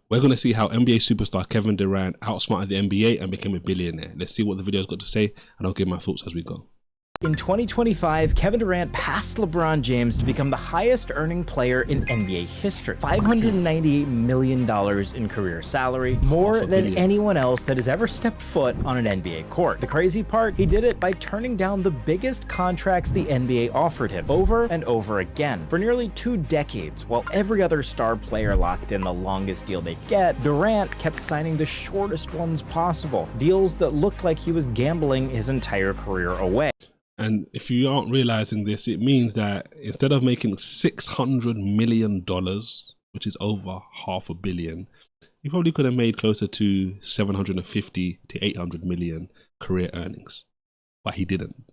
We're going to see how NBA superstar Kevin Durant outsmarted the NBA and became a billionaire. Let's see what the video's got to say, and I'll give my thoughts as we go. In 2025, Kevin Durant passed LeBron James to become the highest earning player in NBA history. $598 million in career salary, more than anyone else that has ever stepped foot on an NBA court. The crazy part, he did it by turning down the biggest contracts the NBA offered him over and over again. For nearly 2 decades, while every other star player locked in the longest deal they get, Durant kept signing the shortest ones possible, deals that looked like he was gambling his entire career away. And if you aren't realizing this, it means that instead of making $600 million, which is over $500 million, he probably could have made closer to 750 to 800 million career earnings, but he didn't.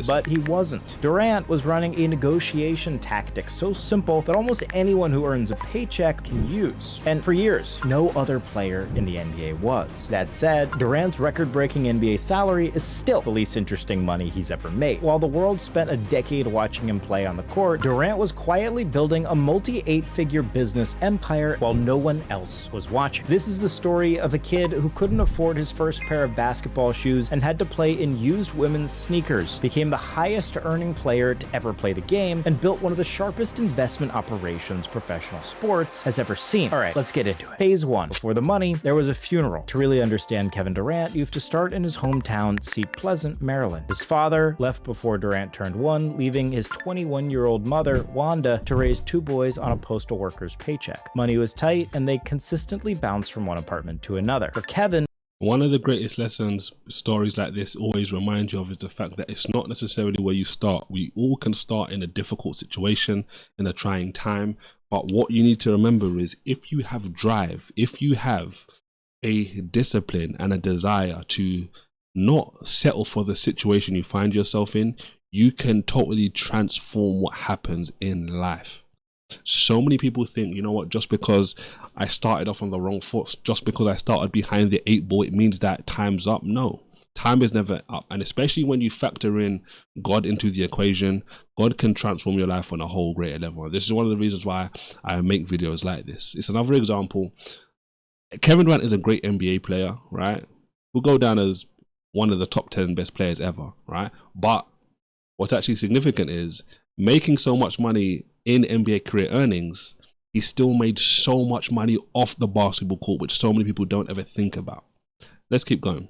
But he wasn't. Durant was running a negotiation tactic so simple that almost anyone who earns a paycheck can use. And for years, no other player in the NBA was. That said, Durant's record-breaking NBA salary is still the least interesting money he's ever made. While the world spent a decade watching him play on the court, Durant was quietly building a multi-8-figure business empire while no one else was watching. This is the story of a kid who couldn't afford his first pair of basketball shoes and had to play in used women's sneakers, became the highest earning player to ever play the game, and built one of the sharpest investment operations professional sports has ever seen. All right, let's get into it. Phase 1. Before the money, there was a funeral. To really understand Kevin Durant, you have to start in his hometown, Seat Pleasant, Maryland. His father left before Durant turned 1, leaving his 21-year-old mother, Wanda, to raise 2 boys on a postal worker's paycheck. Money was tight, and they consistently bounced from one apartment to another. For Kevin, one of the greatest lessons stories like this always remind you of is the fact that it's not necessarily where you start. We all can start in a difficult situation, in a trying time. But what you need to remember is if you have drive, if you have a discipline and a desire to not settle for the situation you find yourself in, you can totally transform what happens in life. So many people think, you know what, just because I started off on the wrong foot, just because I started behind the 8 ball, it means that time's up. No, time is never up. And especially when you factor in God into the equation, God can transform your life on a whole greater level. This is one of the reasons why I make videos like this. It's another example. Kevin Durant is a great NBA player, right? We'll go down as one of the top 10 best players ever, right? But what's actually significant is making so much money in NBA career earnings, he still made so much money off the basketball court, which so many people don't ever think about. Let's keep going.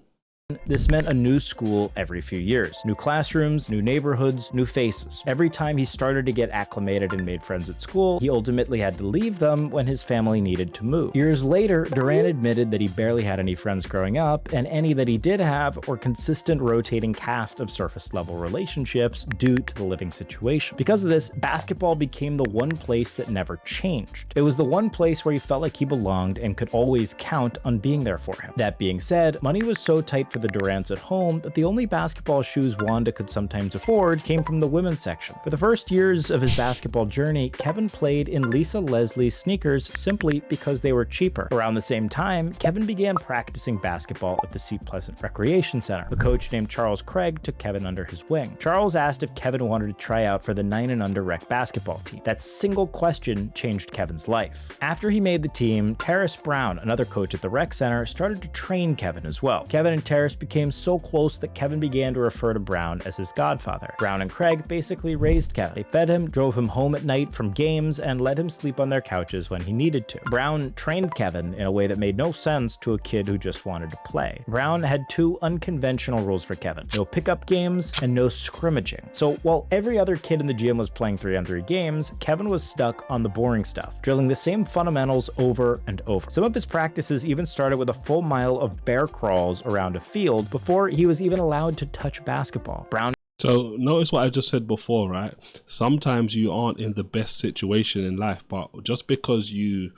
This meant a new school every few years. New classrooms, new neighborhoods, new faces. Every time he started to get acclimated and made friends at school, he ultimately had to leave them when his family needed to move. Years later, Durant admitted that he barely had any friends growing up, and any that he did have were consistent rotating cast of surface-level relationships due to the living situation. Because of this, basketball became the one place that never changed. It was the one place where he felt like he belonged and could always count on being there for him. That being said, money was so tight for the Durants at home that the only basketball shoes Wanda could sometimes afford came from the women's section. For the first years of his basketball journey, Kevin played in Lisa Leslie's sneakers simply because they were cheaper. Around the same time, Kevin began practicing basketball at the Seat Pleasant Recreation Center. A coach named Charles Craig took Kevin under his wing. Charles asked if Kevin wanted to try out for the 9 and under rec basketball team. That single question changed Kevin's life. After he made the team, Terrace Brown, another coach at the rec center, started to train Kevin as well. Kevin and Terrace became so close that Kevin began to refer to Brown as his godfather. Brown and Craig basically raised Kevin. They fed him, drove him home at night from games, and let him sleep on their couches when he needed to. Brown trained Kevin in a way that made no sense to a kid who just wanted to play. Brown had 2 unconventional rules for Kevin: no pickup games and no scrimmaging. So while every other kid in the gym was playing 3-on-3 games, Kevin was stuck on the boring stuff, drilling the same fundamentals over and over. Some of his practices even started with a full mile of bear crawls around a field before he was even allowed to touch basketball. Brown. So notice what I just said before, right? Sometimes you aren't in the best situation in life, but just because you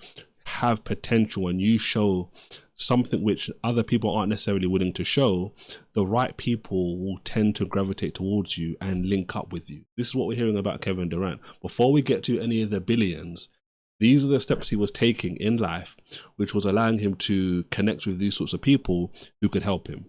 have potential and you show something which other people aren't necessarily willing to show, the right people will tend to gravitate towards you and link up with you. This is what we're hearing about Kevin Durant. Before we get to any of the billions, these are the steps he was taking in life, which was allowing him to connect with these sorts of people who could help him.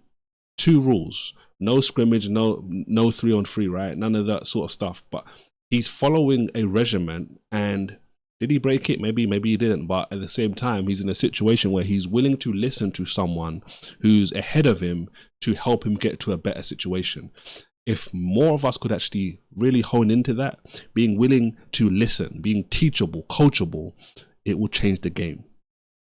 2 rules: no scrimmage, no 3-on-3, right? None of that sort of stuff. But he's following a regimen, and Did he break it? Maybe he didn't. But at the same time, he's in a situation where he's willing to listen to someone who's ahead of him to help him get to a better situation. If more of us could actually really hone into that, being willing to listen, being teachable, coachable, it will change the game.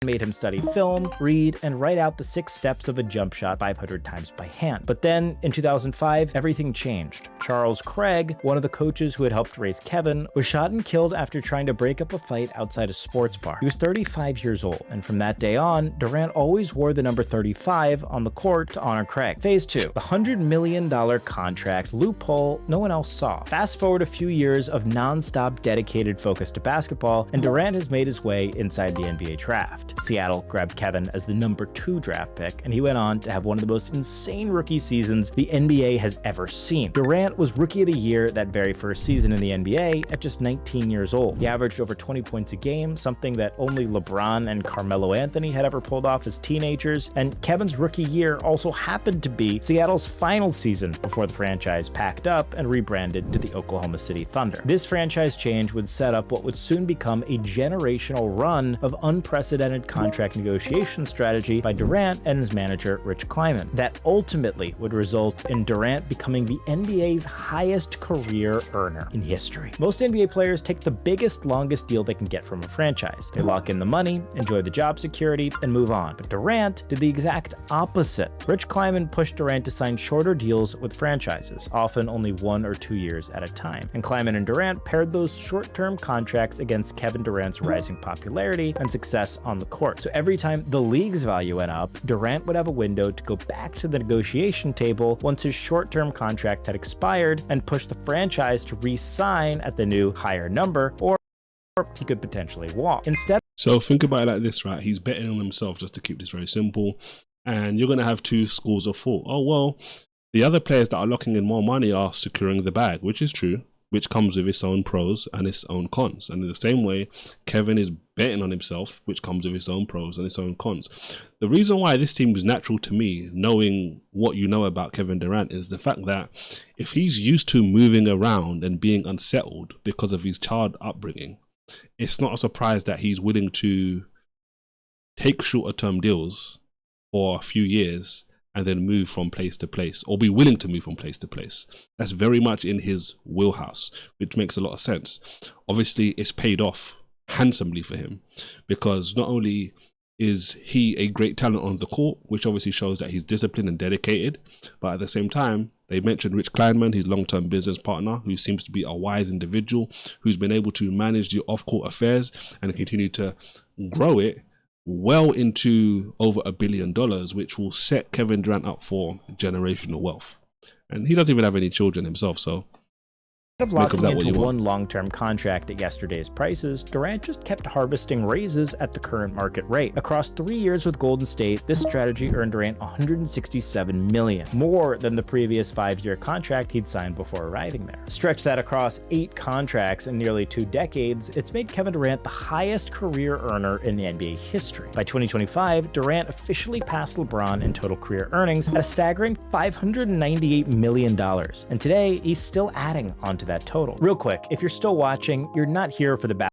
Made him study film, read, and write out the 6 steps of a jump shot 500 times by hand. But then, in 2005, everything changed. Charles Craig, one of the coaches who had helped raise Kevin, was shot and killed after trying to break up a fight outside a sports bar. He was 35 years old, and from that day on, Durant always wore the number 35 on the court to honor Craig. Phase 2, the $100 million contract loophole no one else saw. Fast forward a few years of non-stop dedicated focus to basketball, and Durant has made his way inside the NBA draft. Seattle grabbed Kevin as the number 2 draft pick, and he went on to have one of the most insane rookie seasons the NBA has ever seen. Durant was Rookie of the Year that very first season in the NBA at just 19 years old. He averaged over 20 points a game, something that only LeBron and Carmelo Anthony had ever pulled off as teenagers, and Kevin's rookie year also happened to be Seattle's final season before the franchise packed up and rebranded to the Oklahoma City Thunder. This franchise change would set up what would soon become a generational run of unprecedented contract negotiation strategy by Durant and his manager, Rich Kleiman, that ultimately would result in Durant becoming the NBA's highest career earner in history. Most NBA players take the biggest, longest deal they can get from a franchise. They lock in the money, enjoy the job security, and move on. But Durant did the exact opposite. Rich Kleiman pushed Durant to sign shorter deals with franchises, often only 1 or 2 years at a time. And Kleiman and Durant paired those short-term contracts against Kevin Durant's rising popularity and success on the court. So every time the league's value went up, Durant would have a window to go back to the negotiation table once his short-term contract had expired and push the franchise to re-sign at the new higher number, or he could potentially walk. Instead, so think about it like this, right? He's betting on himself, just to keep this very simple. And you're going to have 2 schools of thought. Oh, well, the other players that are locking in more money are securing the bag, which is true, which comes with its own pros and its own cons. And in the same way, Kevin is betting on himself, which comes with its own pros and its own cons. The reason why this seems natural to me, knowing what you know about Kevin Durant, is the fact that if he's used to moving around and being unsettled because of his child upbringing, it's not a surprise that he's willing to take shorter term deals for a few years and then move from place to place, or be willing to move from place to place. That's very much in his wheelhouse, which makes a lot of sense. Obviously, it's paid off handsomely for him, because not only is he a great talent on the court, which obviously shows that he's disciplined and dedicated, but at the same time, they mentioned Rich Kleiman, his long-term business partner, who seems to be a wise individual, who's been able to manage the off-court affairs and continue to grow it well into over $1 billion, which will set Kevin Durant up for generational wealth. And he doesn't even have any children himself, so instead of locking into one long-term contract at yesterday's prices, Durant just kept harvesting raises at the current market rate. Across 3 years with Golden State, this strategy earned Durant $167 million, more than the previous 5-year contract he'd signed before arriving there. Stretch that across 8 contracts in nearly 2 decades, it's made Kevin Durant the highest career earner in NBA history. By 2025, Durant officially passed LeBron in total career earnings at a staggering $598 million. And today, he's still adding onto that total. Real quick, if you're still watching, you're not here for the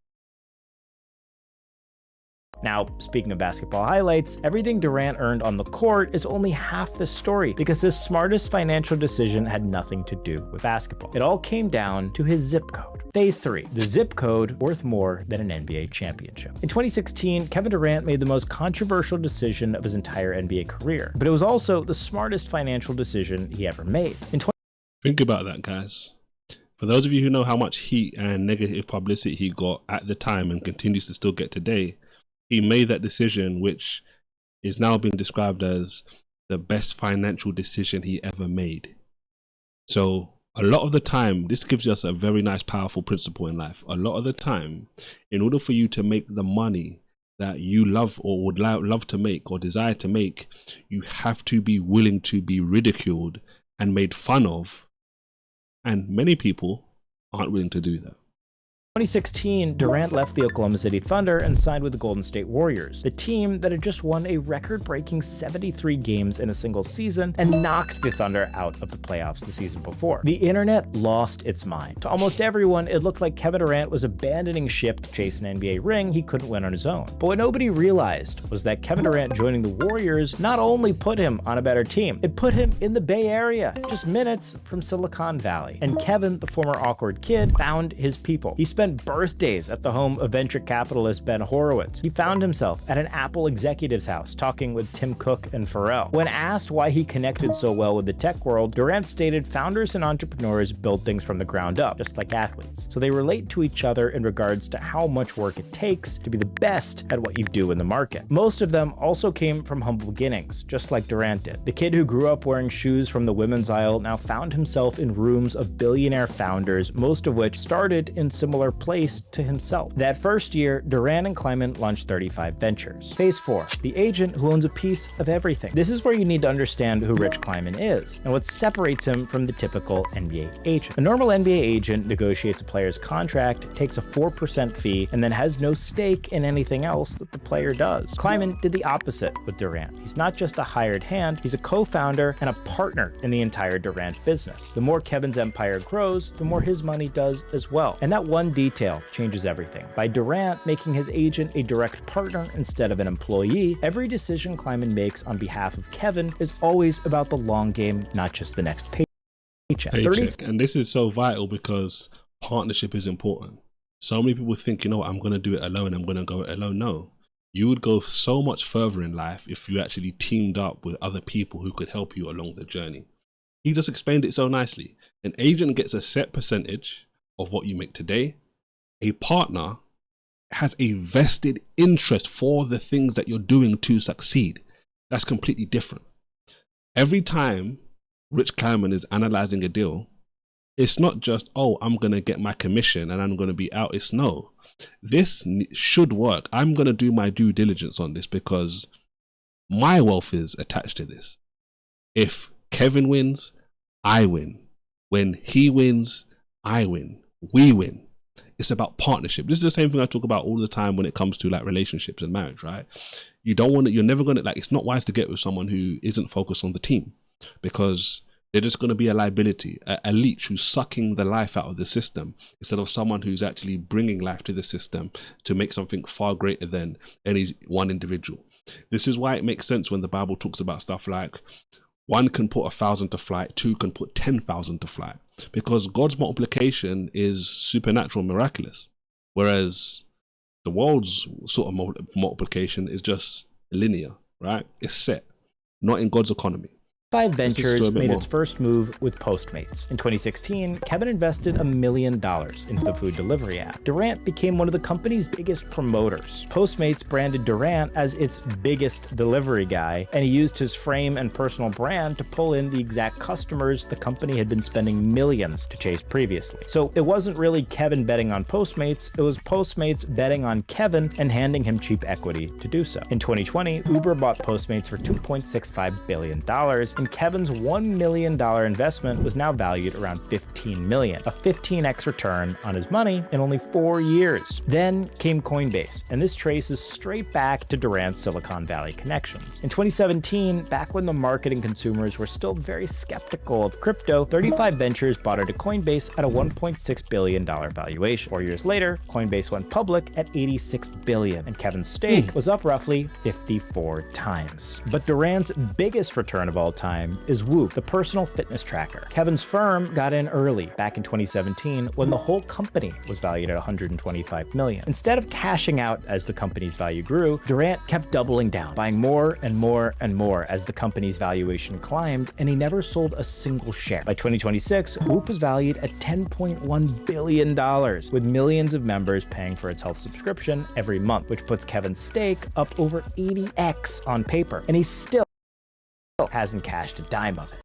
Now, speaking of basketball highlights, everything Durant earned on the court is only half the story, because his smartest financial decision had nothing to do with basketball. It all came down to his zip code. Phase 3, the zip code worth more than an NBA championship. In 2016, Kevin Durant made the most controversial decision of his entire NBA career, but it was also the smartest financial decision he ever made. Think about that, guys. For those of you who know how much heat and negative publicity he got at the time and continues to still get today, he made that decision, which is now being described as the best financial decision he ever made. So a lot of the time, this gives us a very nice, powerful principle in life. A lot of the time, in order for you to make the money that you love or would love to make or desire to make, you have to be willing to be ridiculed and made fun of. And many people aren't willing to do that. 2016, Durant left the Oklahoma City Thunder and signed with the Golden State Warriors, the team that had just won a record-breaking 73 games in a single season and knocked the Thunder out of the playoffs the season before. The internet lost its mind. To almost everyone, it looked like Kevin Durant was abandoning ship to chase an NBA ring he couldn't win on his own. But what nobody realized was that Kevin Durant joining the Warriors not only put him on a better team, it put him in the Bay Area, just minutes from Silicon Valley. And Kevin, the former awkward kid, found his people. He spent birthdays at the home of venture capitalist Ben Horowitz. He found himself at an Apple executive's house talking with Tim Cook and Pharrell. When asked why he connected so well with the tech world, Durant stated founders and entrepreneurs build things from the ground up, just like athletes. So they relate to each other in regards to how much work it takes to be the best at what you do in the market. Most of them also came from humble beginnings, just like Durant did. The kid who grew up wearing shoes from the women's aisle now found himself in rooms of billionaire founders, most of which started in similar place to himself. That first year, Durant and Kleiman launched 35 ventures. Phase 4, the agent who owns a piece of everything. This is where you need to understand who Rich Kleiman is and what separates him from the typical NBA agent. A normal NBA agent negotiates a player's contract, takes a 4% fee, and then has no stake in anything else that the player does. Kleiman did the opposite with Durant. He's not just a hired hand, he's a co-founder and a partner in the entire Durant business. The more Kevin's empire grows, the more his money does as well. And that one detail changes everything. By Durant making his agent a direct partner instead of an employee, every decision Kleiman makes on behalf of Kevin is always about the long game, not just the next paycheck. And this is so vital because partnership is important. So many people think, you know what, I'm going to do it alone, I'm going to go it alone. No, you would go so much further in life if you actually teamed up with other people who could help you along the journey. He just explained it so nicely. An agent gets a set percentage of what you make today. A partner has a vested interest for the things that you're doing to succeed. That's completely different. Every time Rich Kleiman is analyzing a deal, it's not just, oh, I'm going to get my commission and I'm going to be out. It's no, this should work. I'm going to do my due diligence on this because my wealth is attached to this. If Kevin wins, I win. When he wins, I win. We win. It's about partnership. This is the same thing I talk about all the time when it comes to like relationships and marriage, right? You don't want to, you're never going to, like, it's not wise to get with someone who isn't focused on the team because they're just going to be a liability, a leech who's sucking the life out of the system instead of someone who's actually bringing life to the system to make something far greater than any one individual. This is why it makes sense when the Bible talks about stuff like one can put 1,000 to flight, two can put 10,000 to flight, because God's multiplication is supernatural, miraculous, whereas the world's sort of multiplication is just linear, right? It's set, not in God's economy. 5 Ventures made its first move with Postmates. In 2016, Kevin invested $1 million into the food delivery app. Durant became one of the company's biggest promoters. Postmates branded Durant as its biggest delivery guy, and he used his fame and personal brand to pull in the exact customers the company had been spending millions to chase previously. So it wasn't really Kevin betting on Postmates, it was Postmates betting on Kevin and handing him cheap equity to do so. In 2020, Uber bought Postmates for $2.65 billion, and Kevin's $1 million investment was now valued around $15 million, a 15x return on his money in only 4 years. Then came Coinbase, and this traces straight back to Durant's Silicon Valley connections. In 2017, back when the market and consumers were still very skeptical of crypto, 35 Ventures bought into Coinbase at a $1.6 billion valuation. 4 years later, Coinbase went public at $86 billion, and Kevin's stake was up roughly 54 times. But Durant's biggest return of all time is Whoop, the personal fitness tracker. Kevin's firm got in early, back in 2017, when the whole company was valued at $125 million. Instead of cashing out as the company's value grew, Durant kept doubling down, buying more and more and more as the company's valuation climbed, and he never sold a single share. By 2026, Whoop was valued at $10.1 billion, with millions of members paying for its health subscription every month, which puts Kevin's stake up over 80x on paper, and he still hasn't cashed a dime of it.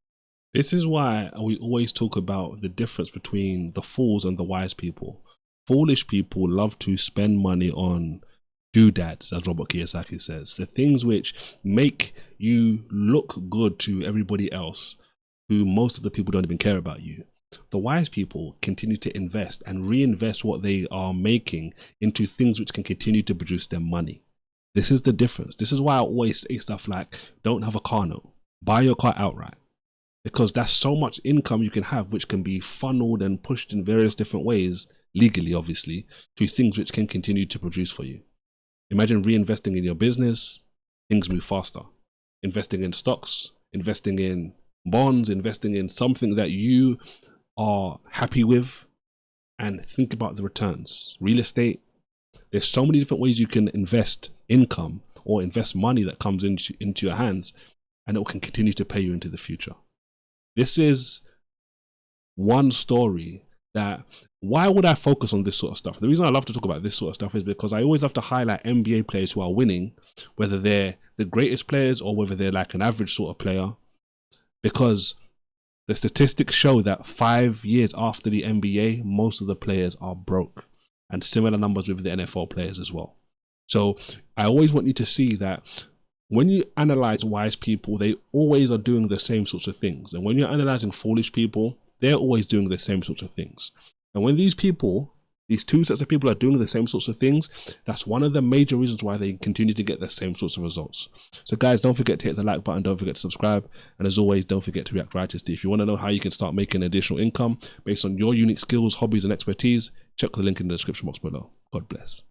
This is why we always talk about the difference between the fools and the wise people. Foolish people love to spend money on doodads, as Robert Kiyosaki says, the things which make you look good to everybody else, who most of the people don't even care about you. The wise people continue to invest and reinvest what they are making into things which can continue to produce them money. This is the difference. This is why I always say stuff like, don't have a car note, buy your car outright. Because that's so much income you can have, which can be funneled and pushed in various different ways, legally obviously, to things which can continue to produce for you. Imagine reinvesting in your business, things move faster. Investing in stocks, investing in bonds, investing in something that you are happy with, and think about the returns. Real estate, there's so many different ways you can invest income or invest money that comes into your hands, and it can continue to pay you into the future. This is one story that, why would I focus on this sort of stuff? The reason I love to talk about this sort of stuff is because I always have to highlight NBA players who are winning, whether they're the greatest players or whether they're like an average sort of player, because the statistics show that 5 years after the NBA, most of the players are broke, and similar numbers with the NFL players as well. So I always want you to see that when you analyze wise people, they always are doing the same sorts of things. And when you're analyzing foolish people, they're always doing the same sorts of things. And when these people, these two sets of people are doing the same sorts of things, that's one of the major reasons why they continue to get the same sorts of results. So guys, don't forget to hit the like button, don't forget to subscribe, and as always, don't forget to react righteously. If you want to know how you can start making additional income based on your unique skills, hobbies, and expertise, check the link in the description box below. God bless.